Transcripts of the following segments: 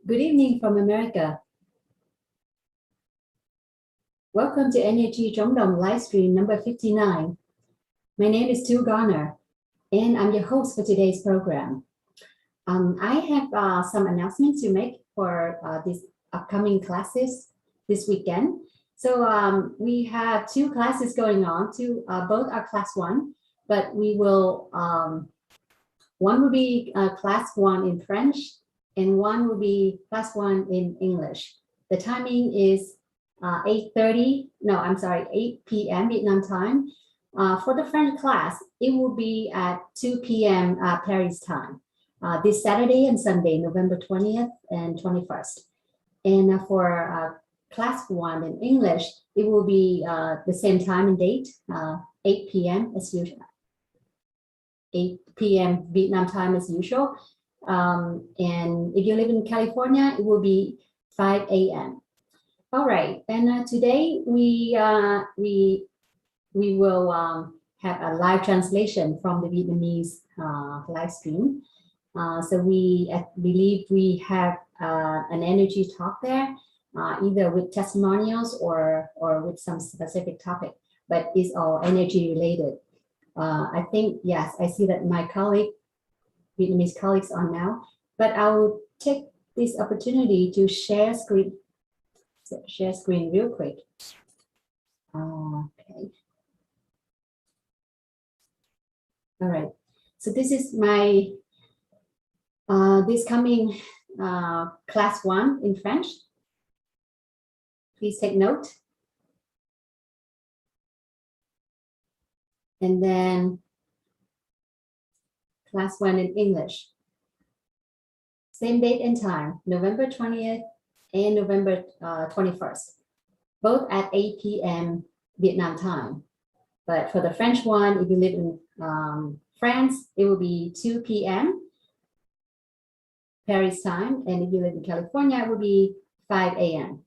Good evening from America. Welcome to Energy Jongdong live stream number 59. My name is Tu Garner, and I'm your host for today's program. I have some announcements to make for these upcoming classes this weekend. So we have two classes going on. Both are class 1, but we will, one will be class 1 in French, and one will be class 1 in English. The timing is 8 p.m. Vietnam time. For the French class, it will be at 2 p.m. Paris time, this Saturday and Sunday, November 20th and 21st. And for class 1 in English, it will be the same time and date, 8 p.m. as usual. 8 p.m. Vietnam time as usual. And if you live in California, it will be 5 a.m. All right, and today we will have a live translation from the Vietnamese live stream. So we believe we have an energy talk there, either with testimonials or with some specific topic, but it's all energy related. I think, yes, I see that my Vietnamese colleagues are now, but I will take this opportunity to share screen real quick. Okay. All right. So this is my this coming class 1 in French. Please take note. And then class 1 in English. Same date and time, November 20th and November 21st, both at 8 p.m. Vietnam time. But for the French one, if you live in France, it will be 2 p.m. Paris time. And if you live in California, it will be 5 a.m.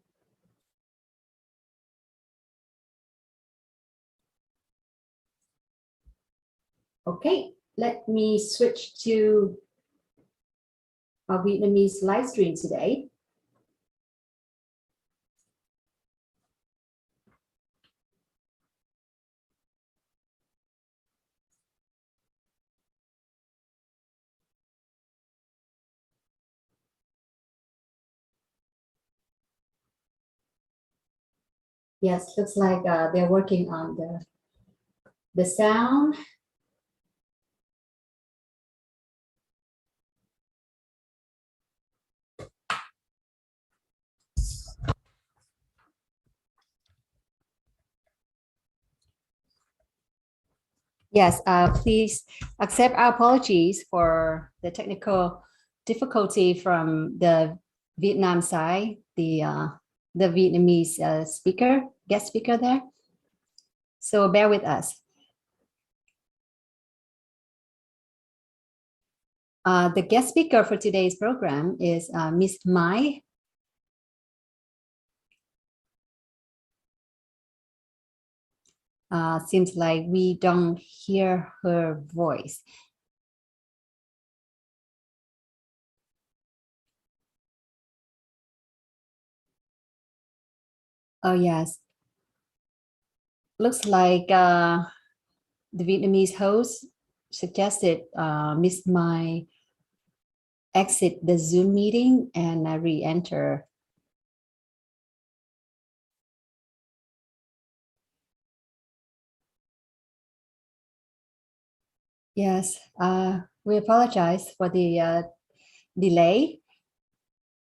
Okay, let me switch to our Vietnamese live stream today. Yes, looks like they're working on the sound. Yes, please accept our apologies for the technical difficulty from the Vietnam side, the Vietnamese guest speaker there. So bear with us. The guest speaker for today's program is Miss Mai. Seems like we don't hear her voice. Oh, yes. Looks like the Vietnamese host suggested Miss Mai exit the Zoom meeting and re-enter. Yes, we apologize for the delay.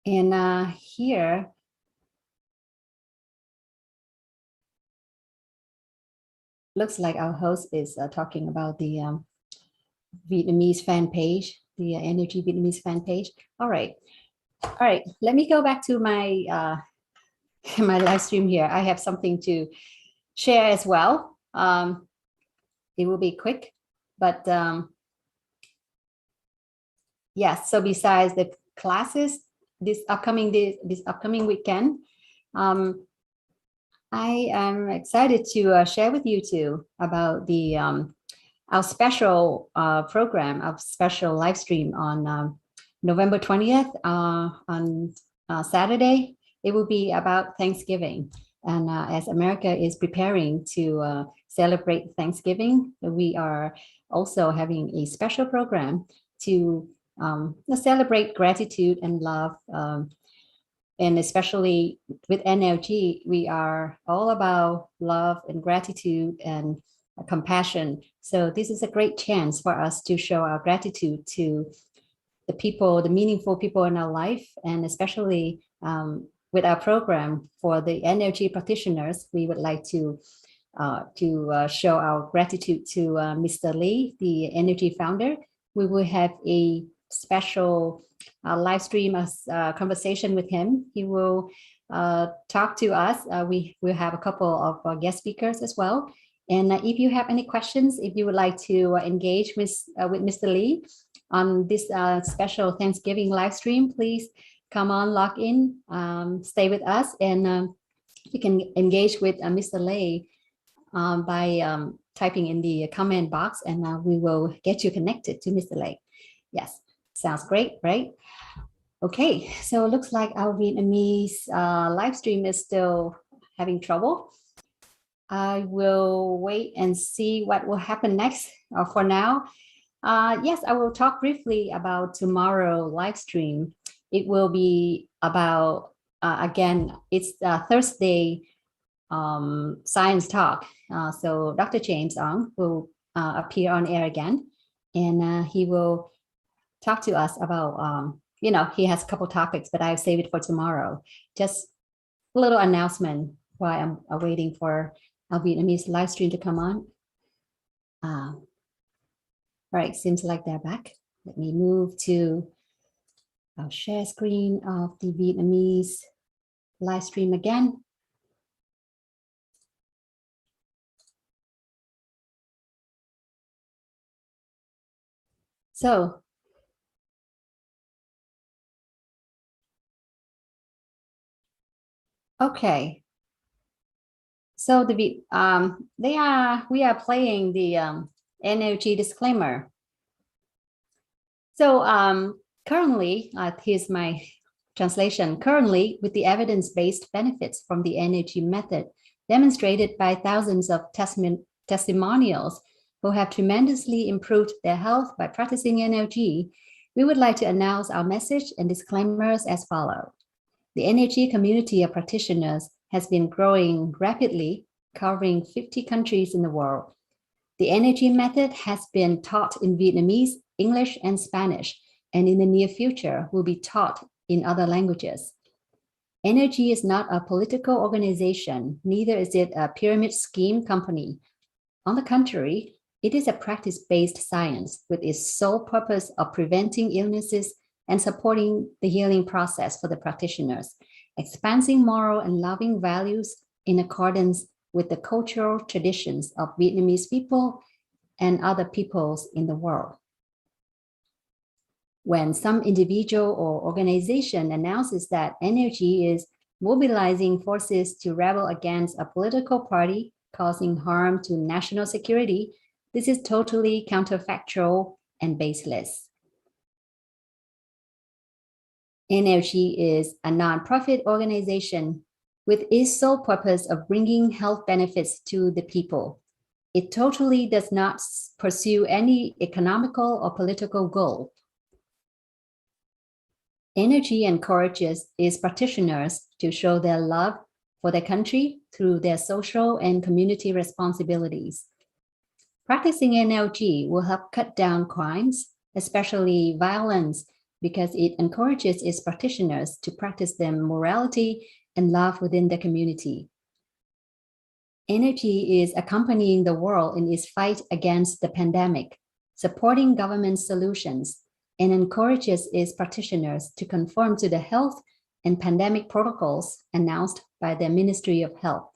And here, looks like our host is talking about the Vietnamese fan page, the Energy Vietnamese fan page. All right, let me go back to my my live stream here. I have something to share as well. It will be quick, but yes, so besides the classes this upcoming weekend, I am excited to share with you too about the our special program, our special live stream on November 20th on Saturday, it will be about Thanksgiving. And as America is preparing to celebrate Thanksgiving, we are also having a special program to celebrate gratitude and love. And especially with NLG, we are all about love and gratitude and compassion. So this is a great chance for us to show our gratitude to the people, the meaningful people in our life, and especially with our program for the energy practitioners, we would like to show our gratitude to Mr. Lee, the energy founder. We will have a special live stream conversation with him. He will talk to us. We will have a couple of guest speakers as well. And if you have any questions, if you would like to engage with Mr. Lee on this special Thanksgiving live stream, please come on, log in, stay with us, and you can engage with Mr. Lee by typing in the comment box, and we will get you connected to Mr. Lee. Yes, sounds great, right? Okay, so it looks like our Vietnamese live stream is still having trouble. I will wait and see what will happen next. For now, yes, I will talk briefly about tomorrow live stream. It will be about, again, it's Thursday science talk. So Dr. James Ong will appear on air again, and he will talk to us about, he has a couple topics, but I've saved it for tomorrow. Just a little announcement while I'm waiting for our Vietnamese live stream to come on. Right, seems like they're back. Let me move to our share screen of the Vietnamese live stream again. So, okay. So we are playing the energy disclaimer. So currently, here's my translation. Currently, with the evidence-based benefits from the energy method demonstrated by thousands of testimonials who have tremendously improved their health by practicing energy, we would like to announce our message and disclaimers as follows. The energy community of practitioners has been growing rapidly, covering 50 countries in the world. The energy method has been taught in Vietnamese, English, and Spanish, and in the near future will be taught in other languages. Energy is not a political organization, neither is it a pyramid scheme company. On the contrary, it is a practice-based science with its sole purpose of preventing illnesses and supporting the healing process for the practitioners, expanding moral and loving values in accordance with the cultural traditions of Vietnamese people and other peoples in the world. When some individual or organization announces that energy is mobilizing forces to rebel against a political party causing harm to national security, this is totally counterfactual and baseless. NLG is a nonprofit organization with its sole purpose of bringing health benefits to the people. It totally does not pursue any economical or political goal. Energy encourages its practitioners to show their love for their country through their social and community responsibilities. Practicing NLG will help cut down crimes, especially violence, because it encourages its practitioners to practice their morality and love within the community. Energy is accompanying the world in its fight against the pandemic, supporting government solutions, and encourages its practitioners to conform to the health and pandemic protocols announced by the Ministry of Health.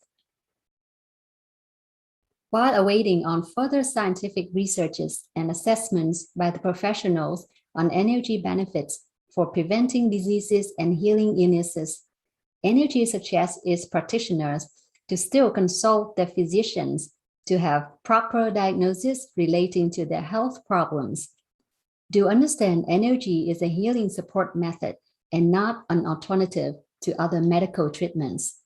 While awaiting on further scientific researches and assessments by the professionals on energy benefits for preventing diseases and healing illnesses, energy suggests its practitioners to still consult their physicians to have proper diagnosis relating to their health problems. Do understand energy is a healing support method and not an alternative to other medical treatments.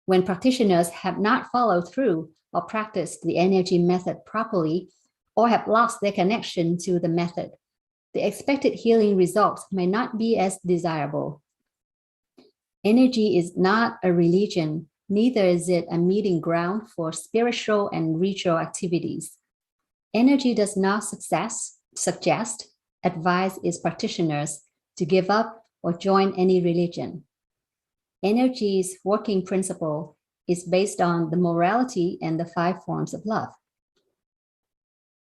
When practitioners have not followed through or practiced the energy method properly, or have lost their connection to the method, the expected healing results may not be as desirable. Energy is not a religion, neither is it a meeting ground for spiritual and ritual activities. Energy does not suggest, advise its practitioners to give up or join any religion. Energy's working principle is based on the morality and the 5 forms of love.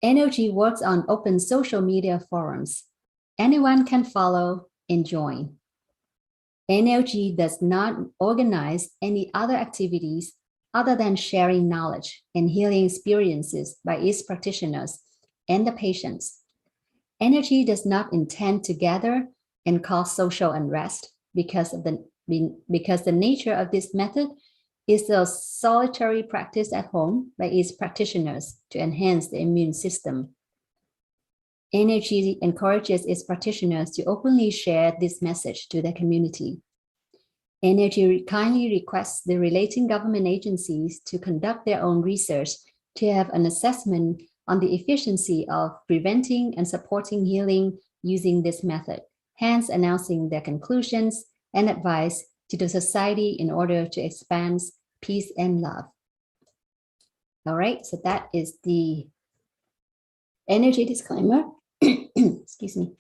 Energy works on open social media forums. Anyone can follow and join. Energy does not organize any other activities other than sharing knowledge and healing experiences by its practitioners and the patients. Energy does not intend to gather and cause social unrest because the nature of this method is a solitary practice at home by its practitioners to enhance the immune system. Energy encourages its practitioners to openly share this message to their community. Energy kindly requests the relating government agencies to conduct their own research to have an assessment on the efficiency of preventing and supporting healing using this method, hence announcing their conclusions and advice to the society in order to expand peace and love. All right, so that is the energy disclaimer. Excuse me.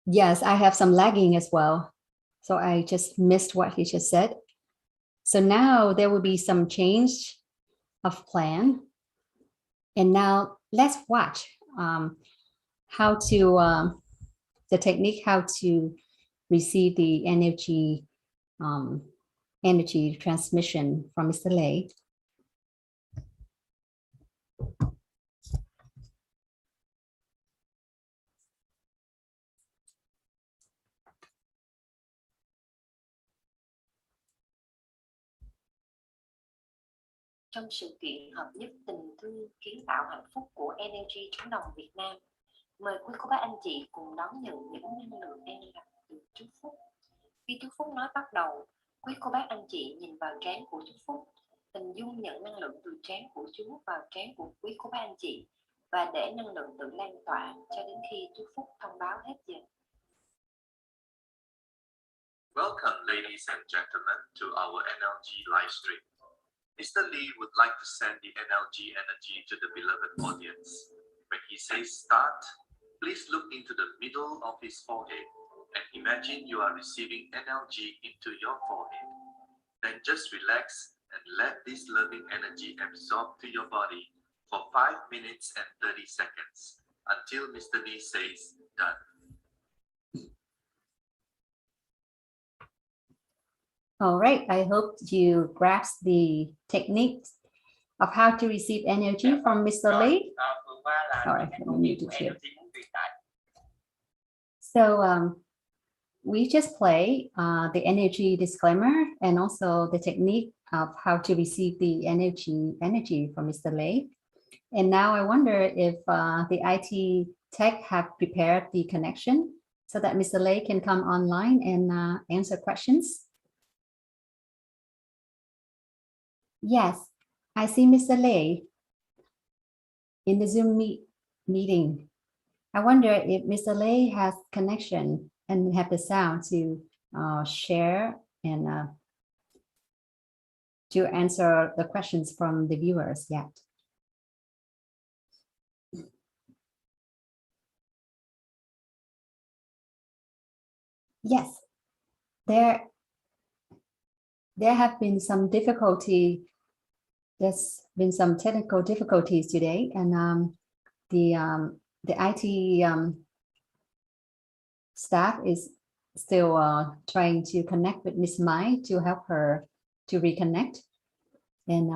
Yes, I have some lagging as well. So I just missed what he just said. So now there will be some change of plan. And now let's watch how to, the technique, how to receive the energy transmission from Mr. Lei. Trong sự kiện hợp nhất tình thương kiến tạo hạnh phúc của Enegry trống đồng Việt Nam, mời quý cô bác anh chị cùng đón nhận những năng lượng an lành từ chú Phúc. Khi chú Phúc nói bắt đầu, quý cô bác anh chị nhìn vào trán của chú Phúc, hình dung nhận năng lượng từ trán của chú vào trán của quý cô bác anh chị và để năng lượng tự lan tỏa cho đến khi chú Phúc thông báo hết giờ. Welcome, ladies and gentlemen, to our NLG live stream. Mr. Lee would like to send the NLG energy to the beloved audience. When he says start, please look into the middle of his forehead and imagine you are receiving NLG into your forehead. Then just relax and let this loving energy absorb to your body for 5 minutes and 30 seconds until Mr. Lee says done. All right, I hope you grasp the techniques of how to receive energy from Mr. Lee. All right, let me mute it here. So we just play the energy disclaimer and also the technique of how to receive the energy from Mr. Lee. And now I wonder if the IT tech have prepared the connection so that Mr. Lee can come online and answer questions. Yes, I see Mr. Lee in the Zoom meeting. I wonder if Mr. Lee has connection and have the sound to share and to answer the questions from the viewers yet. Yes, there have been some difficulty. There's been some technical difficulties today, and the IT staff is still trying to connect with Miss Mai to help her to reconnect and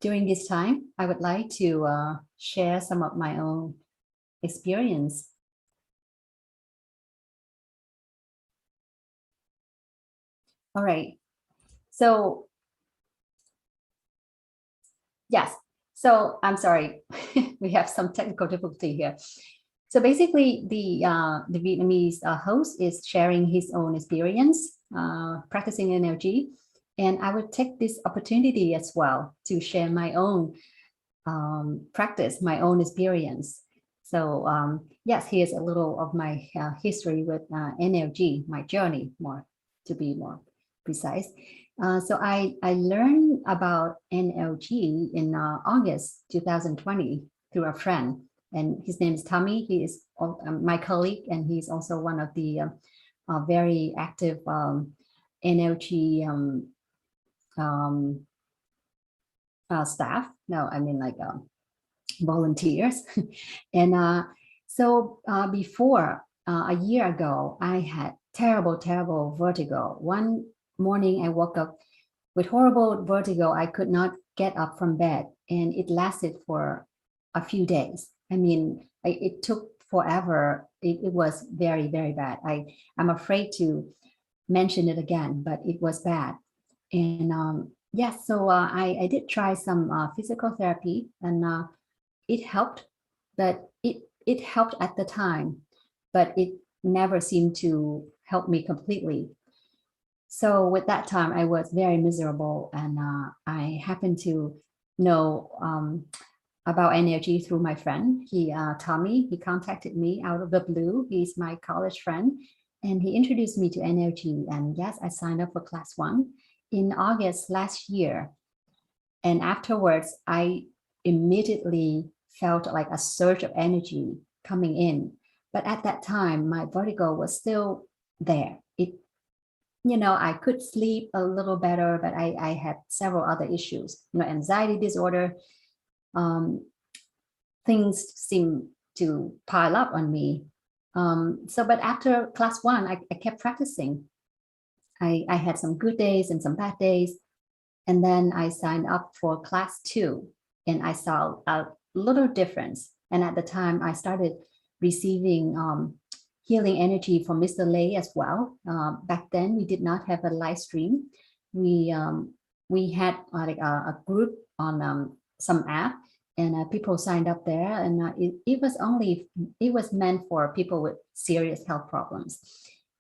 during this time, I would like to share some of my own experience. All right. So, yes. So I'm sorry, we have some technical difficulty here. So basically, the Vietnamese host is sharing his own experience practicing energy, and I would take this opportunity as well to share my own practice, my own experience. So yes, here's a little of my history with NLG, my journey, more to be more precise. So I learned about NLG in August 2020 through a friend, and his name is Tommy. He is my colleague, and he's also one of the very active NLG staff. No, I mean like volunteers. And so before a year ago, I had terrible vertigo. One morning I woke up with horrible vertigo. I could not get up from bed, and it lasted for a few days. I mean, it took forever. It was very bad. I'm afraid to mention it again, but it was bad. And yes, so I did try some physical therapy, and it helped, but it helped at the time, but it never seemed to help me completely. So with that time, I was very miserable, and I happened to know about energy through my friend. Tommy, he contacted me out of the blue. He's my college friend, and he introduced me to energy. And yes, I signed up for class 1 in August last year. And afterwards, I immediately felt like a surge of energy coming in. But at that time, my vertigo was still there. I could sleep a little better, but I had several other issues, anxiety disorder. Things seem to pile up on me. But after class 1, I kept practicing. I had some good days and some bad days. And then I signed up for class 2, and I saw a little difference. And at the time, I started receiving healing energy from Mr. Lay as well. Back then, we did not have a live stream. We had like a group on some app, and people signed up there. And it was meant for people with serious health problems.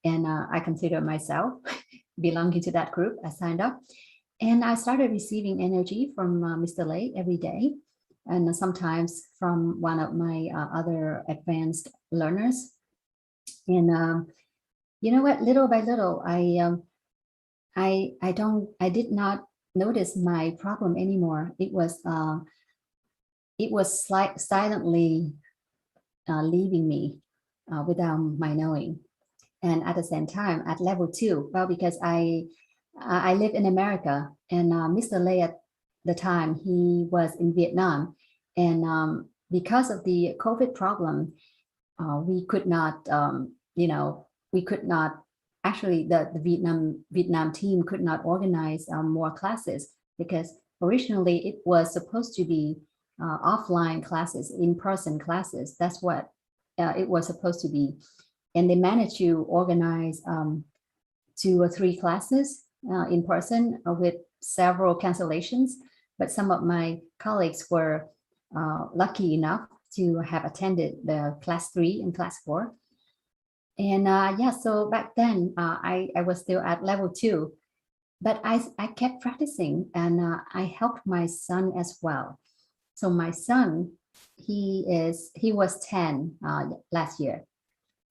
And I consider myself belonging to that group. I signed up. And I started receiving energy from Mr. Lay every day, and sometimes from one of my other advanced learners. And you know what? Little by little, I did not notice my problem anymore. It was silently leaving me without my knowing. And at the same time, at level 2, well, because I live in America, and Mr. Lay at the time, he was in Vietnam. And because of the COVID problem, we could not, actually the Vietnam team could not organize more classes, because originally it was supposed to be offline classes, in-person classes. That's what it was supposed to be. And they managed to organize 2 or 3 classes in person with several cancellations. But some of my colleagues were lucky enough to have attended the class 3 and class 4. And yeah, so back then I was still at level 2, but I kept practicing, and I helped my son as well. So my son, he was 10 last year,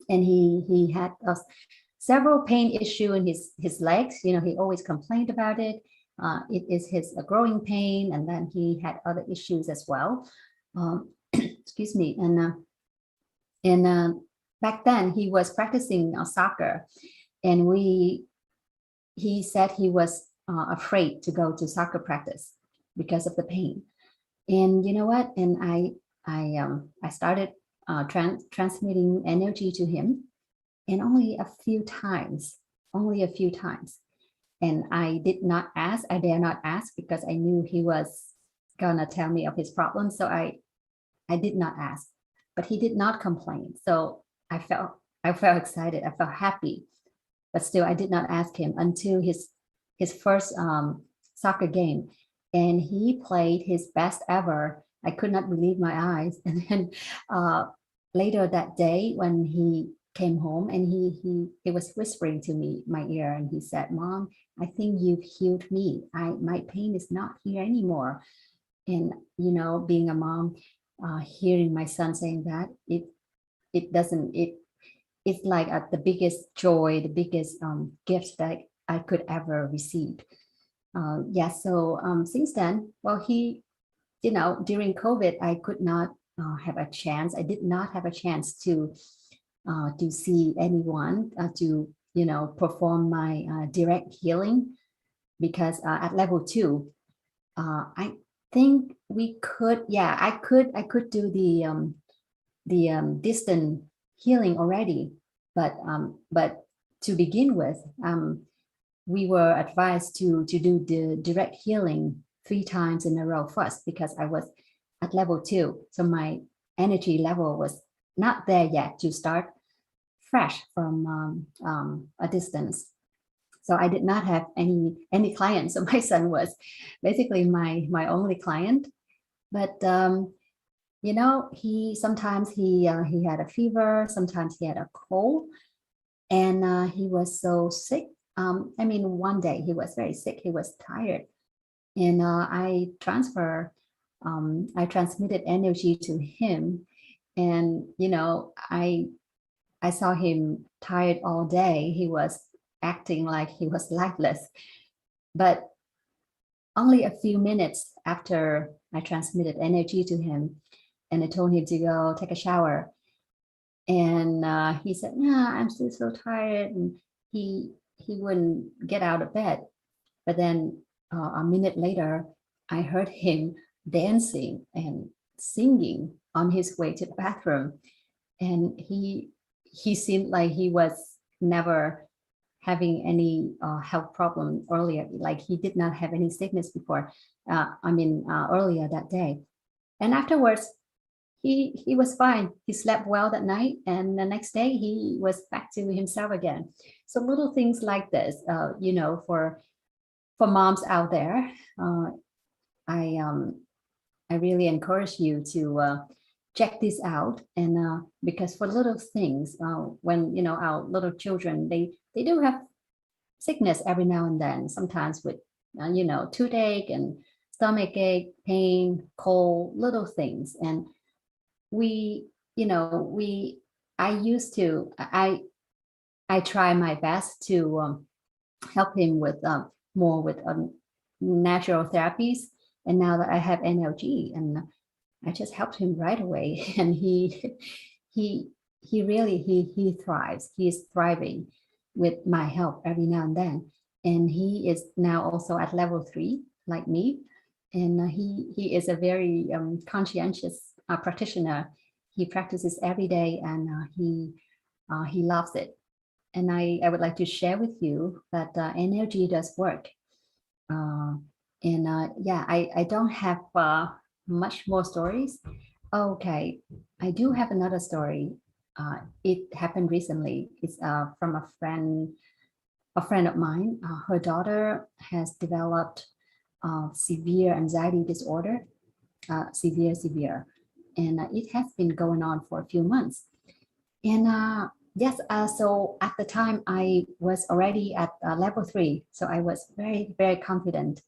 and he had several pain issue in his legs. He always complained about it. It is his growing pain, and then he had other issues as well. Excuse me. And back then he was practicing soccer, and he said he was afraid to go to soccer practice because of the pain. And you know what? And I started transmitting energy to him, and only a few times. And I did not ask, I dare not ask, because I knew he was gonna tell me of his problems. So I did not ask, but he did not complain. So I felt excited. I felt happy, but still I did not ask him until his first soccer game, and he played his best ever. I could not believe my eyes. And then later that day, when he came home, and he was whispering to me my ear, and he said, "Mom, I think you've healed me. My pain is not here anymore." And you know, being a mom, hearing my son saying that, it doesn't it it's like the biggest joy, the biggest gift that I could ever receive. Yeah, so since then, well, he, you know, during COVID, I could not have a chance. I did not have a chance to see anyone, to, you know, perform my direct healing, because at level 2, I think we could, yeah, I could do the distant healing already, but to begin with, we were advised to do the direct healing 3 times in a row first, because I was at level 2, so my energy level was not there yet to start fresh from a distance. So I did not have any clients. So my son was basically my only client. But you know, he sometimes he had a fever, sometimes he had a cold, and he was so sick. I mean, one day he was very sick. He was tired, and I transmitted energy to him, and you know, I saw him tired all day. He was acting like he was lifeless, but only a few minutes after I transmitted energy to him, and I told him to go take a shower, and he said, "Yeah, I'm still so tired," and he wouldn't get out of bed. But then a minute later, I heard him dancing and singing on his way to the bathroom, and he seemed like he was never having any health problem earlier, like he did not have any sickness before. Earlier that day, and afterwards he was fine. He slept well that night, and the next day he was back to himself again. So little things like this, you know, for moms out there, I I really encourage you to check this out. And because for little things, when you know our little children, they do have sickness every now and then, sometimes with you know, toothache and stomach ache, pain, cold, little things. And we, you know, I used to, I try my best to help him with more with natural therapies. And now that I have NLG, and I just helped him right away, and he really he thrives. He is thriving with my help every now and then, and he is now also at level 3 like me, and he is a very conscientious practitioner. He practices every day, and he loves it. And I would like to share with you that energy does work. Yeah, I don't have much more stories. Okay, I do have another story. It happened recently. It's from a friend of mine. Her daughter has developed severe anxiety disorder, severe, and it has been going on for a few months. And yes, so at the time I was already at level 3, so I was very confident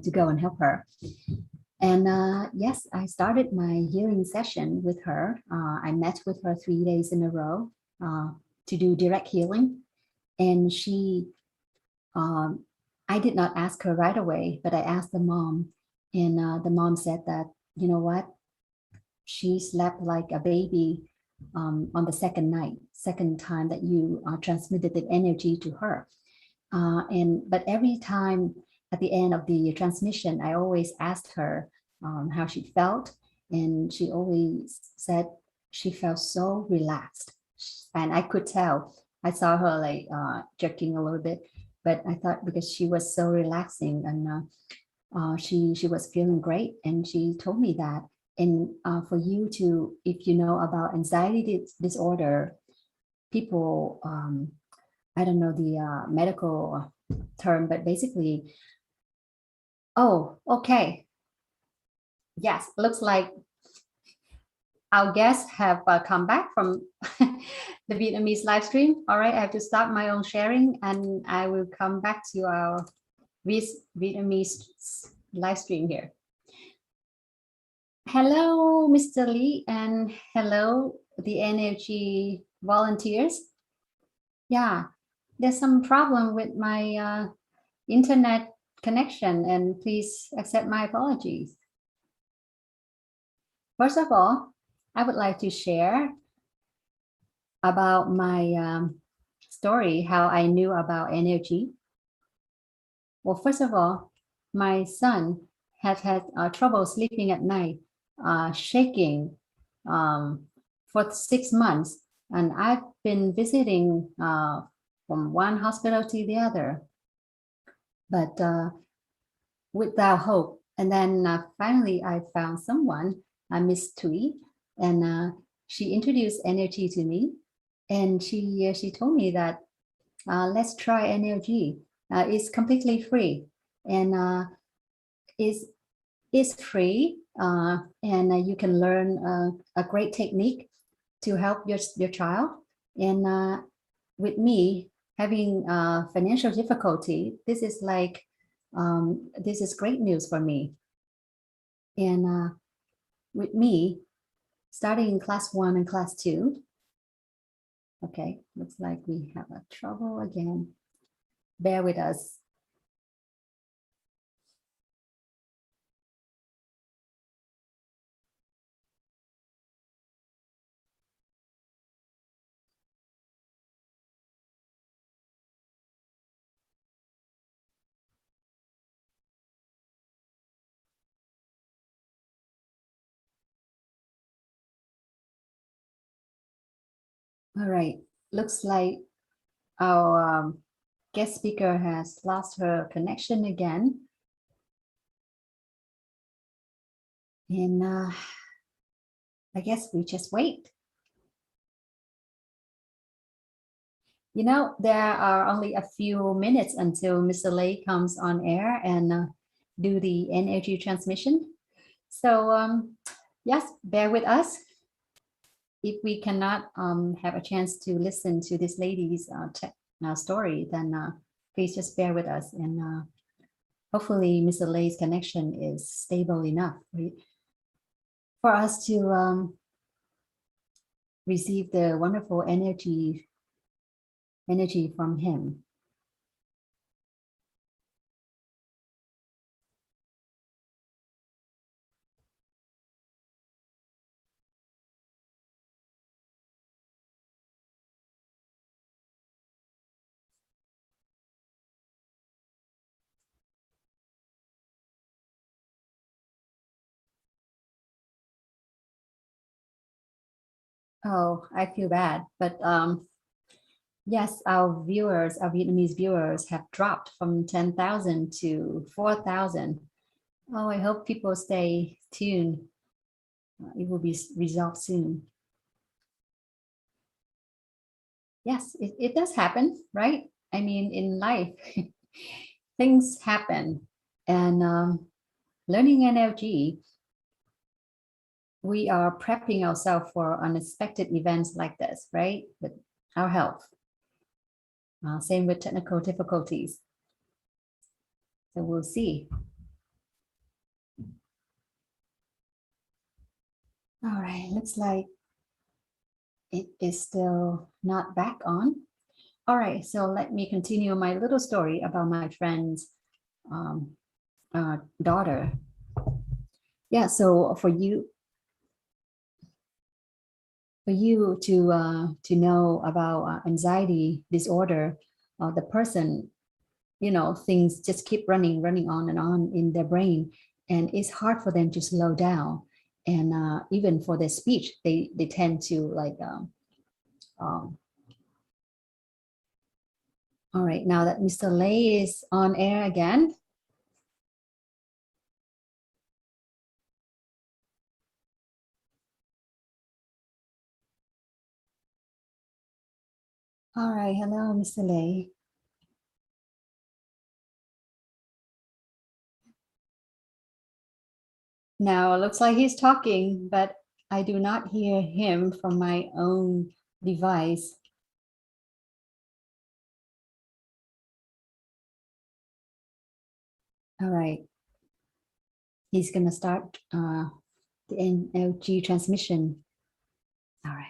to go and help her. And yes, I started my healing session with her. I met with her 3 days in a row to do direct healing. And she, I did not ask her right away, but I asked the mom. And the mom said that, you know what, she slept like a baby on the second time that you transmitted the energy to her. But every time at the end of the transmission, I always asked her how she felt, and she always said she felt so relaxed. And I could tell. I saw her like jerking a little bit, but I thought because she was so relaxing, she was feeling great, and she told me that. And for you to, if you know about anxiety disorder, people, I don't know the medical term, but basically, oh, okay. Yes, looks like our guests have come back from the Vietnamese live stream. All right, I have to stop my own sharing, and I will come back to our Vietnamese live stream here. Hello, Mr. Lee, and hello, the energy volunteers. Yeah, there's some problem with my internet connection, and please accept my apologies. First of all, I would like to share about my story, how I knew about energy. Well, first of all, my son had trouble sleeping at night, shaking for 6 months. And I've been visiting from one hospital to the other, but without hope. And then finally, I found someone, Miss Tui, and she introduced energy to me. And she told me that let's try energy. It's completely free, and is free, and you can learn a great technique to help your child. And with me having financial difficulty, this is like this is great news for me. And with me starting in class 1 and class 2. Okay, looks like we have a trouble again. Bear with us. All right, looks like our guest speaker has lost her connection again. And I guess we just wait. You know, there are only a few minutes until Mr. Lei comes on air and do the energy transmission. So yes, bear with us. If we cannot have a chance to listen to this lady's story, then please just bear with us, and hopefully Mr. Lei's connection is stable enough for us to receive the wonderful energy from him. Oh, I feel bad, but yes, our Vietnamese viewers have dropped from 10,000 to 4,000. Oh, I hope people stay tuned. It will be resolved soon. Yes, it does happen, right? I mean, in life, things happen, and learning NLG, we are prepping ourselves for unexpected events like this, right? With our health. Same with technical difficulties. So we'll see. All right, looks like it is still not back on. All right, so let me continue my little story about my friend's daughter. Yeah, so for you to know about anxiety disorder, the person, things just keep running on and on in their brain, and it's hard for them to slow down. And even for their speech, they tend to like all right, now that Mr. Lei is on air again, All right, hello, Mr. Lei. Now it looks like he's talking, but I do not hear him from my own device. All right. He's going to start the NLG transmission. All right.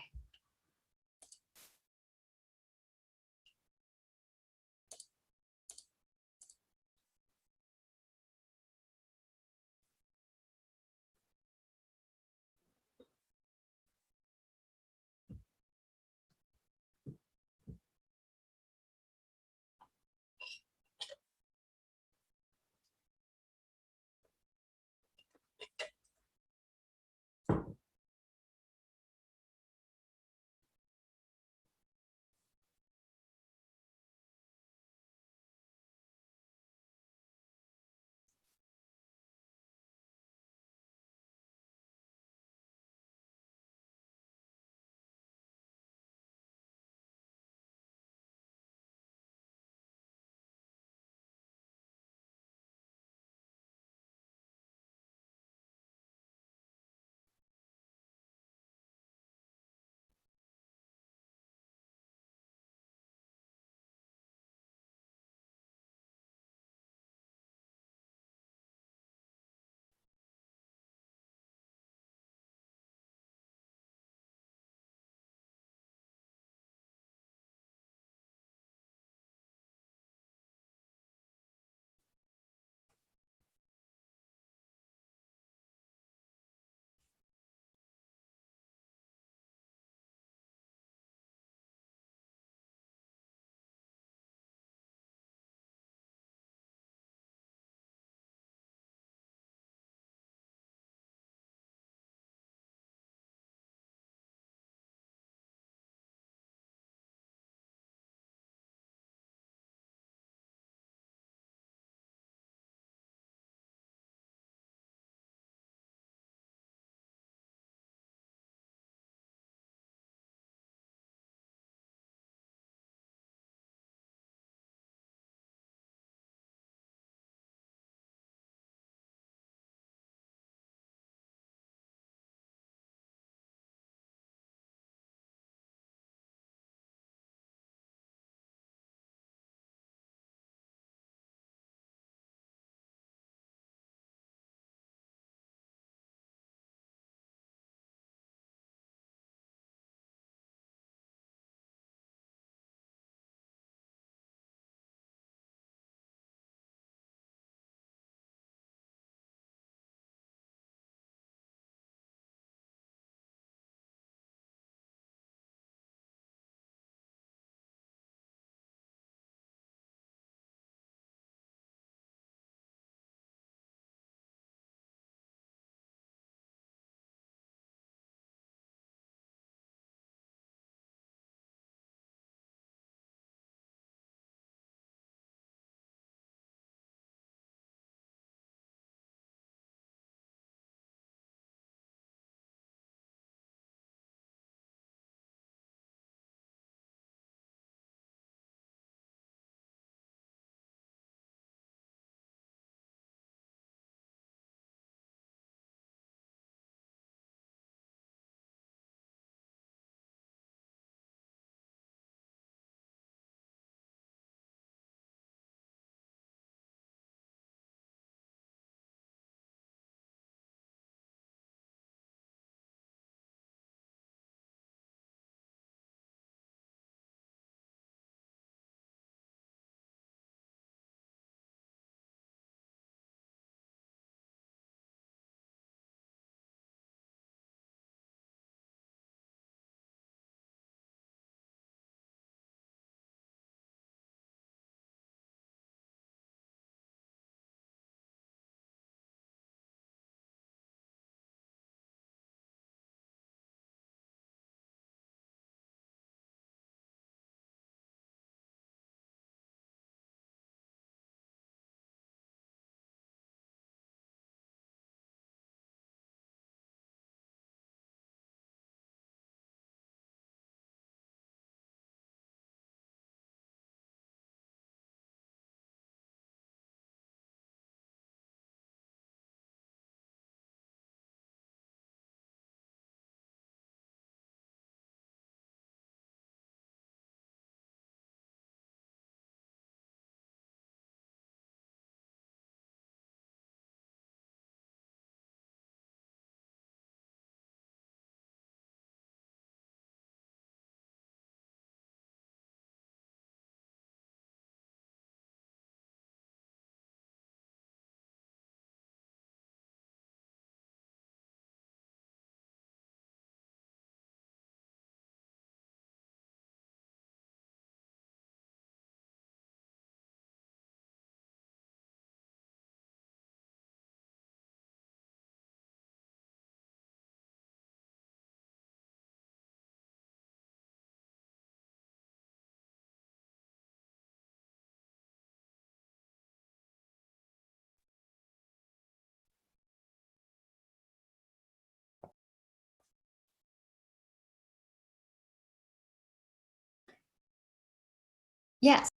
Yes.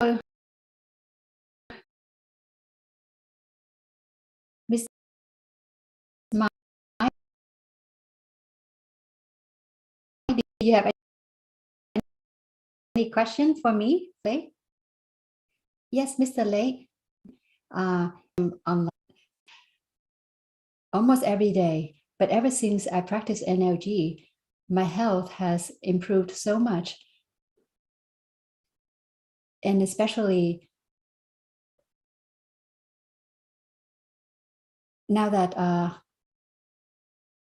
So, Miss Mai, do you have any question for me, Lei? Yes, Mr. Lei. On almost every day, but ever since I practice NLG, my health has improved so much. And especially now that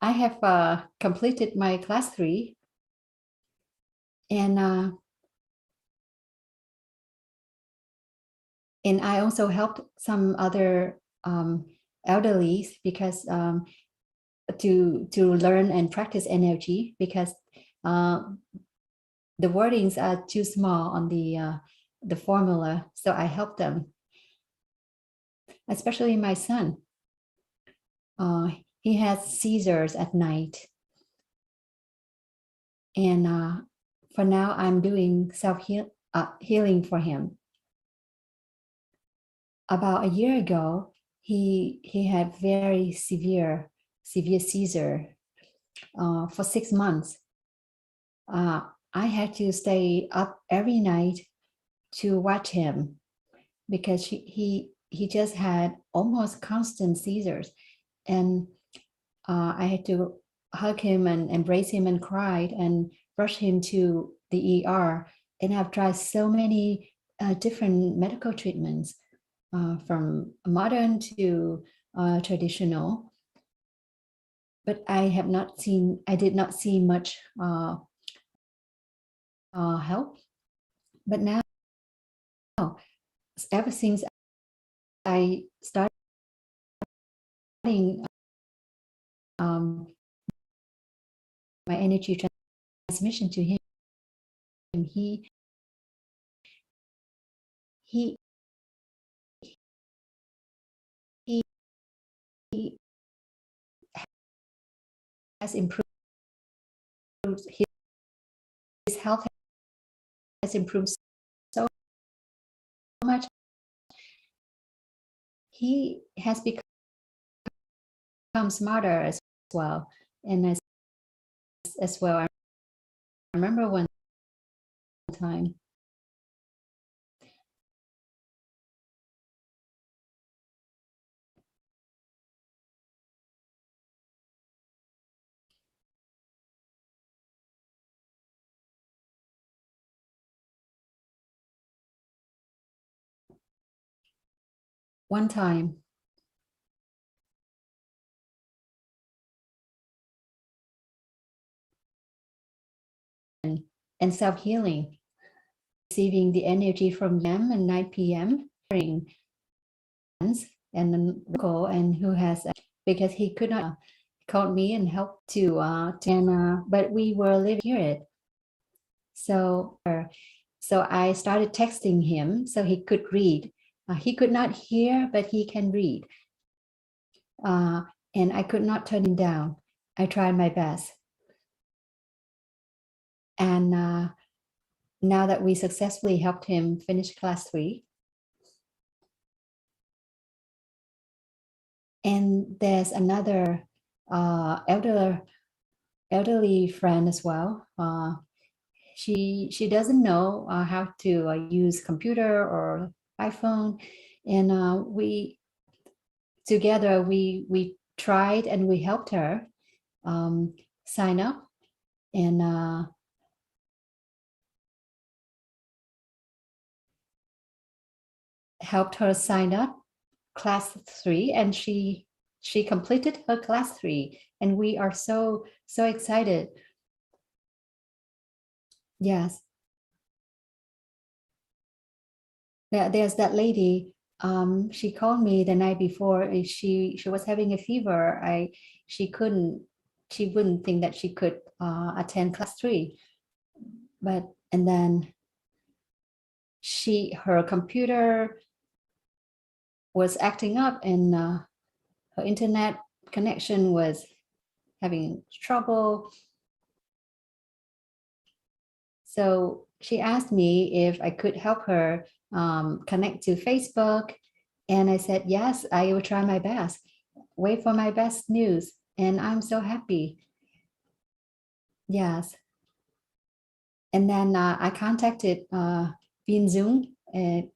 I have completed my class 3, and I also helped some other elderly because to learn and practice NLG, because the wordings are too small on the formula, so I help them, especially my son. He has seizures at night, and for now I'm doing healing for him. About a year ago, he had very severe seizure for 6 months. I had to stay up every night to watch him because he just had almost constant seizures, and I had to hug him and embrace him and cried and rush him to the ER. And I've tried so many different medical treatments, from modern to traditional, but I did not see much help. But now, ever since I started my energy transmission to him, he he he has improved. His health has improved so much. He has become smarter as well, and as well. I remember one time and self-healing, receiving the energy from them at 9 p.m. and then and who has, because he could not, called me and helped to but we were living here. So I started texting him so he could read. He could not hear, but he can read. And I could not turn him down. I tried my best. And now that we successfully helped him finish class 3, and there's another elderly friend as well. She doesn't know how to use computer or iPhone, and we together we tried and we helped her sign up, and helped her sign up class 3, and she she completed her class 3, and we are so excited. Yes. There's that lady. She called me the night before. And she was having a fever. She wouldn't think that she could attend class 3, and then her computer was acting up, and her internet connection was having trouble. So she asked me if I could help her connect to Facebook. And I said, yes, I will try my best. Wait for my best news. And I'm so happy. Yes. And then I contacted Vin Dung, a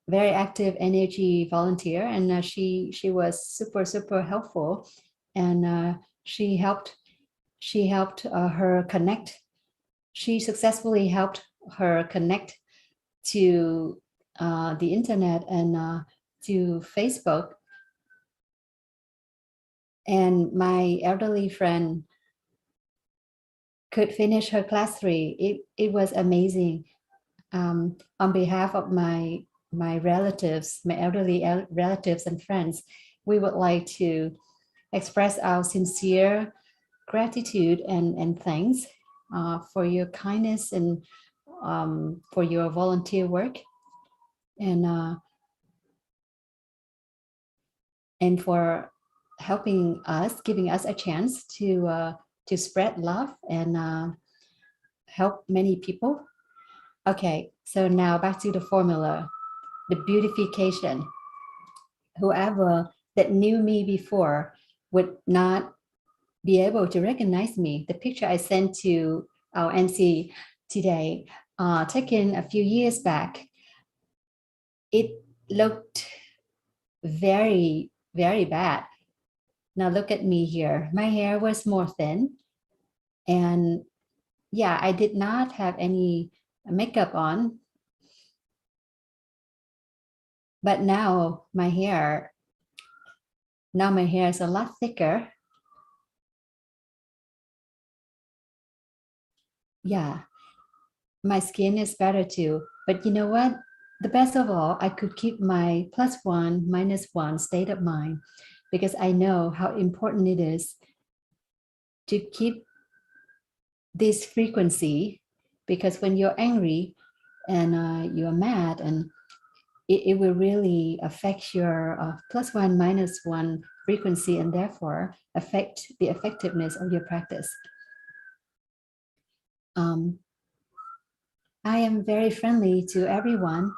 very active energy volunteer. And she was super helpful. And she helped her connect. She successfully helped her connect to the internet and to Facebook. And my elderly friend could finish her class 3. It was amazing. On behalf of my relatives, my elderly relatives and friends, we would like to express our sincere gratitude and thanks for your kindness and for your volunteer work, and for helping us, giving us a chance to spread love and help many people. Okay, so now back to the formula, the beautification. Whoever that knew me before would not be able to recognize me. The picture I sent to our NC today, taken a few years back, it looked very bad. Now look at me here. My hair was more thin, and yeah, I did not have any makeup on. But now my hair is a lot thicker. Yeah, my skin is better too. But you know what? The best of all, I could keep my +1, -1 state of mind, because I know how important it is to keep this frequency, because when you're angry and you're mad, and it will really affect your +1, -1 frequency, and therefore affect the effectiveness of your practice. I am very friendly to everyone.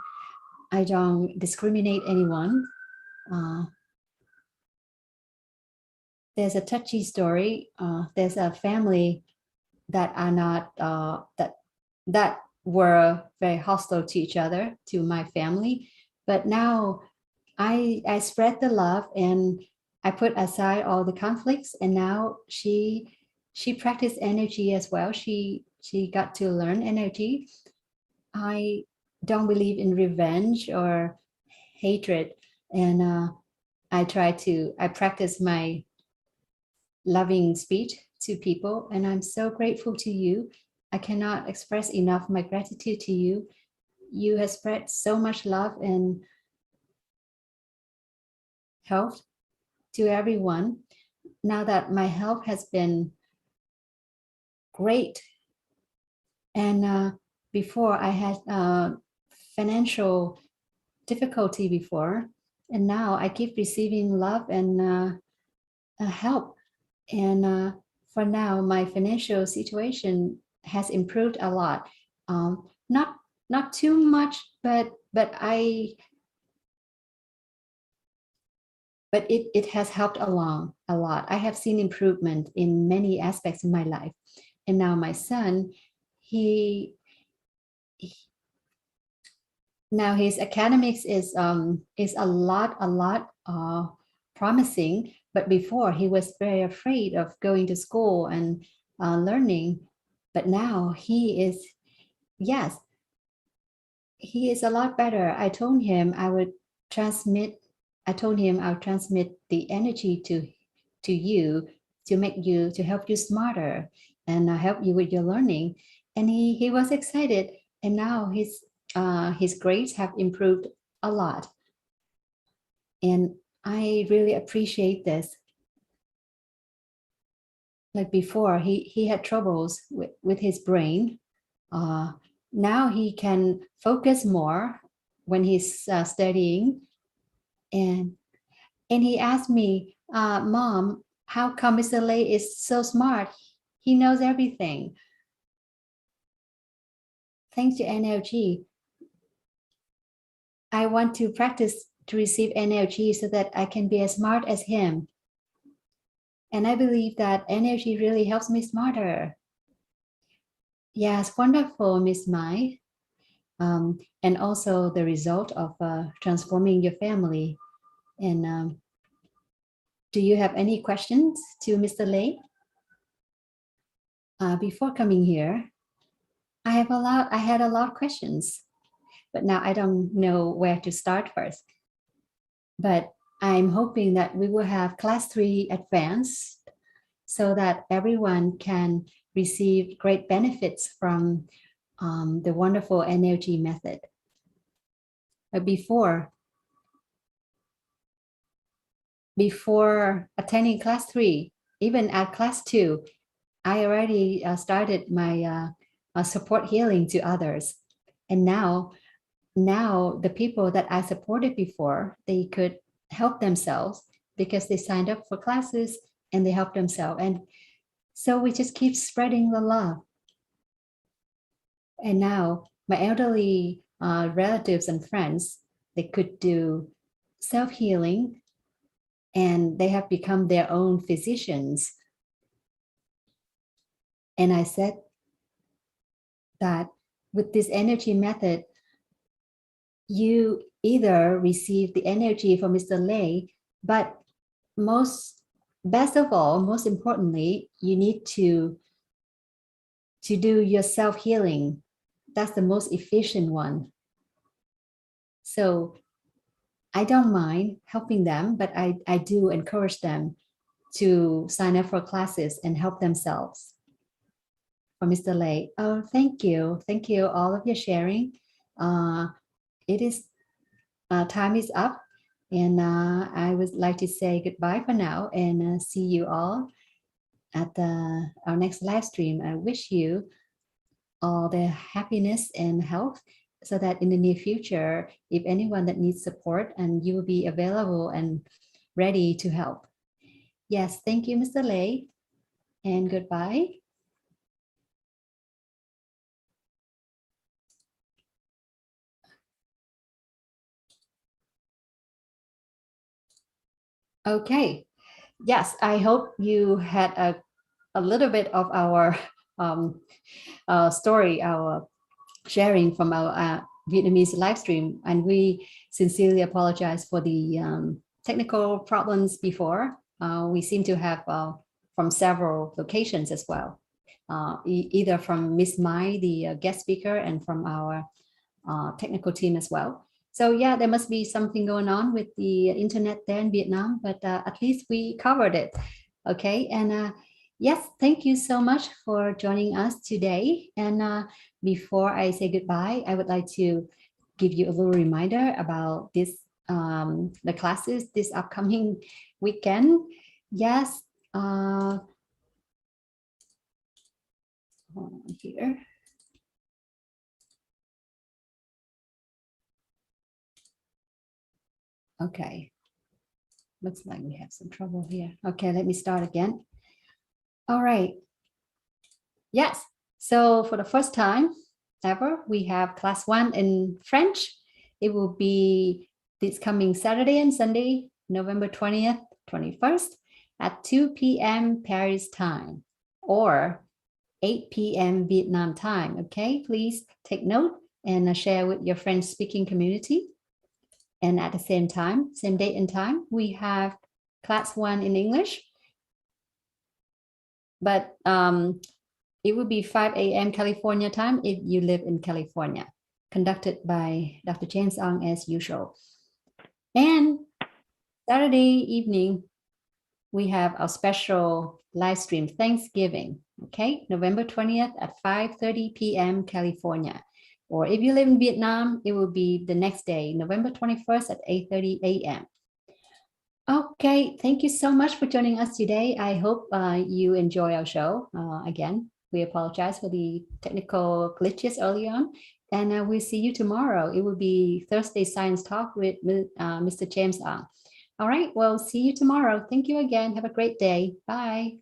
I don't discriminate anyone. There's a touchy story. There's a family that are not that were very hostile to each other, to my family, but now I spread the love and I put aside all the conflicts, and now she practiced energy as well. She got to learn energy. I don't believe in revenge or hatred, and I practice my loving speech to people, and I'm so grateful to you. I cannot express enough my gratitude to you. You have spread so much love and health to everyone. Now that my health has been great, and before I had financial difficulty before, and now I keep receiving love and help. And for now, my financial situation has improved a lot. Not too much, but it has helped along a lot. I have seen improvement in many aspects in my life. And now my son, now his academics is a lot promising, but before he was very afraid of going to school and learning. But now he is a lot better. I told him I would transmit I told him I'll transmit the energy to you to help you smarter and help you with your learning. And he was excited, and now his grades have improved a lot. And I really appreciate this. Like before, he had troubles with his brain. Now he can focus more when he's studying. And he asked me, Mom, how come Mr. Lei is so smart? He knows everything. Thanks to NLG, I want to practice to receive NLG so that I can be as smart as him. And I believe that energy really helps me smarter. Yes, wonderful, Miss Mai. And also the result of transforming your family. And do you have any questions to Mr. Lei? Before coming here, I had a lot of questions, but now I don't know where to start first. But I'm hoping that we will have class 3 advanced so that everyone can receive great benefits from the wonderful energy method. But before attending class 3, even at class 2, I already started my support healing to others. And now the people that I supported before, they could help themselves because they signed up for classes and they helped themselves. And so we just keep spreading the love. And now my elderly relatives and friends, they could do self-healing and they have become their own physicians. And I said that with this energy method, you either receive the energy from Mr. Lei, but best of all, most importantly, you need to do your self-healing. That's the most efficient one. So I don't mind helping them, but I do encourage them to sign up for classes and help themselves. For Mr. Lei, oh, thank you all of your sharing. It is time is up, and I would like to say goodbye for now and see you all at our next live stream. I wish you all the happiness and health so that in the near future, if anyone that needs support, and you will be available and ready to help. Yes, thank you, Mr. Lei, and goodbye. Okay. Yes, I hope you had a little bit of our story, our sharing from our Vietnamese live stream, and we sincerely apologize for the technical problems before. We seem to have from several locations as well, either from Miss Mai, the guest speaker, and from our technical team as well. So yeah, there must be something going on with the internet there in Vietnam, but at least we covered it. Okay, and yes, thank you so much for joining us today. And before I say goodbye, I would like to give you a little reminder about this, the classes this upcoming weekend. Yes, here. Okay, looks like we have some trouble here. Okay, let me start again. All right. Yes, so for the first time ever, we have class 1 in French. It will be this coming Saturday and Sunday, November 20th, 21st at 2 p.m. Paris time or 8 p.m. Vietnam time. Okay, please take note and share with your French speaking community. And at the same time, same date and time, we have class 1 in English. But it will be 5 a.m. California time if you live in California, conducted by Dr. James Ong as usual. And Saturday evening, we have our special live stream Thanksgiving, okay? November 20th at 5:30 p.m. California. Or if you live in Vietnam, it will be the next day, November 21st at 8:30 a.m. Okay, thank you so much for joining us today. I hope you enjoy our show. Again, we apologize for the technical glitches early on, and we'll see you tomorrow. It will be Thursday Science Talk with Mr. James Ang. All right, well, see you tomorrow. Thank you again. Have a great day. Bye.